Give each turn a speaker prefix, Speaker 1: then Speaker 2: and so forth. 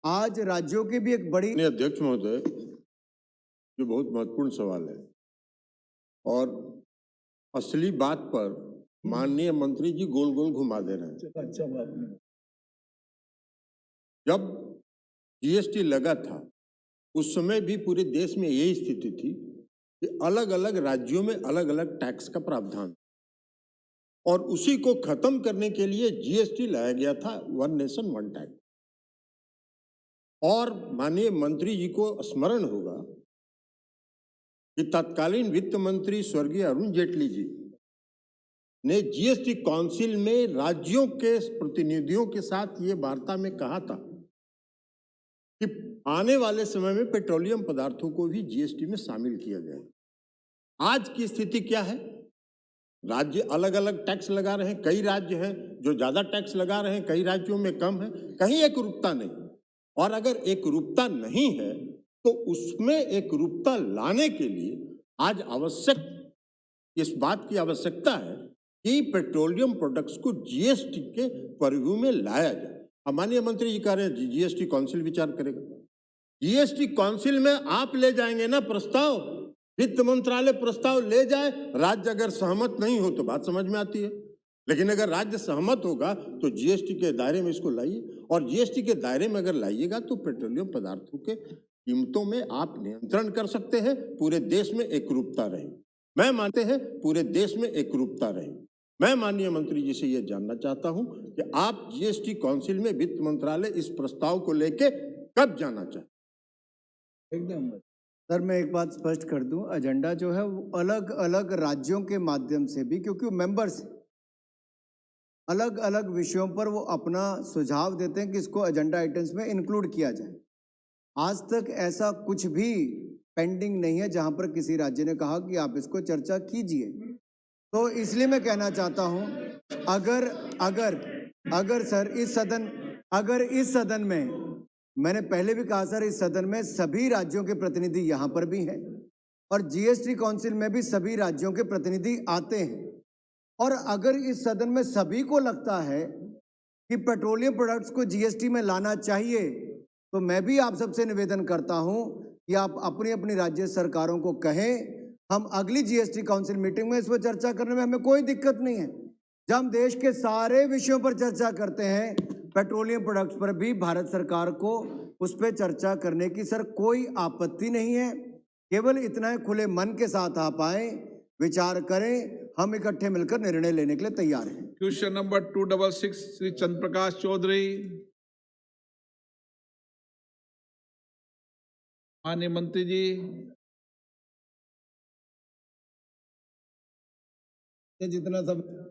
Speaker 1: आज राज्यों की भी एक बड़ी
Speaker 2: अध्यक्ष महोदय, जो बहुत महत्वपूर्ण सवाल है और असली बात पर माननीय मंत्री जी गोल गोल घुमा दे रहे हैं।
Speaker 1: अच्छा बात नहीं।
Speaker 2: जब जीएसटी लगा था उस समय भी पूरे देश में यही स्थिति थी कि अलग अलग राज्यों में अलग अलग टैक्स का प्रावधान और उसी को खत्म करने के लिए जीएसटी लाया गया था, वन नेशन वन टैक्स। और माननीय मंत्री जी को स्मरण होगा कि तत्कालीन वित्त मंत्री स्वर्गीय अरुण जेटली जी ने जीएसटी काउंसिल में राज्यों के प्रतिनिधियों के साथ ये वार्ता में कहा था कि आने वाले समय में पेट्रोलियम पदार्थों को भी जीएसटी में शामिल किया जाए। आज की स्थिति क्या है? राज्य अलग अलग टैक्स लगा रहे हैं, कई राज्य हैं जो ज्यादा टैक्स लगा रहे हैं, कई राज्यों में कम है, कहीं एकरूपता नहीं। और अगर एकरूपता नहीं है तो उसमें एकरूपता लाने के लिए आज आवश्यक इस बात की आवश्यकता है कि पेट्रोलियम प्रोडक्ट्स को जीएसटी के परिव्यू में लाया जाए। माननीय मंत्री जी कह रहे हैं जीएसटी काउंसिल विचार करेगा। जीएसटी काउंसिल में आप ले जाएंगे ना प्रस्ताव, वित्त मंत्रालय प्रस्ताव ले जाए, राज्य अगर सहमत नहीं हो तो बात समझ में आती है, लेकिन अगर राज्य सहमत होगा तो जीएसटी के दायरे में इसको लाइए। और जीएसटी के दायरे में अगर लाइएगा तो पेट्रोलियम पदार्थों के कीमतों में आप नियंत्रण कर सकते हैं, पूरे देश में एकरूपता रहे। मैं मानते हैं पूरे देश में एकरूपता रहे। मैं माननीय मंत्री जी से यह जानना चाहता हूं कि आप जीएसटी काउंसिल में वित्त मंत्रालय इस प्रस्ताव को लेके कब जाना चाहते?
Speaker 1: एकदम सर, मैं एक बात स्पष्ट कर दूं, एजेंडा जो है वो अलग अलग राज्यों के माध्यम से भी, क्योंकि मेंबर्स अलग अलग विषयों पर वो अपना सुझाव देते हैं कि इसको एजेंडा आइटम्स में इंक्लूड किया जाए। आज तक ऐसा कुछ भी पेंडिंग नहीं है जहां पर किसी राज्य ने कहा कि आप इसको चर्चा कीजिए। तो इसलिए मैं कहना चाहता हूं, अगर अगर अगर सर इस सदन में, मैंने पहले भी कहा सर, इस सदन में सभी राज्यों के प्रतिनिधि यहां पर भी हैं और जीएसटी काउंसिल में भी सभी राज्यों के प्रतिनिधि आते हैं। और अगर इस सदन में सभी को लगता है कि पेट्रोलियम प्रोडक्ट्स को जीएसटी में लाना चाहिए, तो मैं भी आप सबसे निवेदन करता हूं कि आप अपनी अपनी राज्य सरकारों को कहें। हम अगली जीएसटी काउंसिल मीटिंग में इस पर चर्चा करने में हमें कोई दिक्कत नहीं है। जब हम देश के सारे विषयों पर चर्चा करते हैं, पेट्रोलियम प्रोडक्ट्स पर भी भारत सरकार को उस पर चर्चा करने की सर कोई आपत्ति नहीं है। केवल इतना है, खुले मन के साथ आप आए, विचार करें, हम इकट्ठे मिलकर निर्णय लेने के लिए तैयार हैं।
Speaker 3: क्वेश्चन नंबर 266 श्री चंद्र प्रकाश चौधरी। माननीय मंत्री जी।
Speaker 1: जितना सब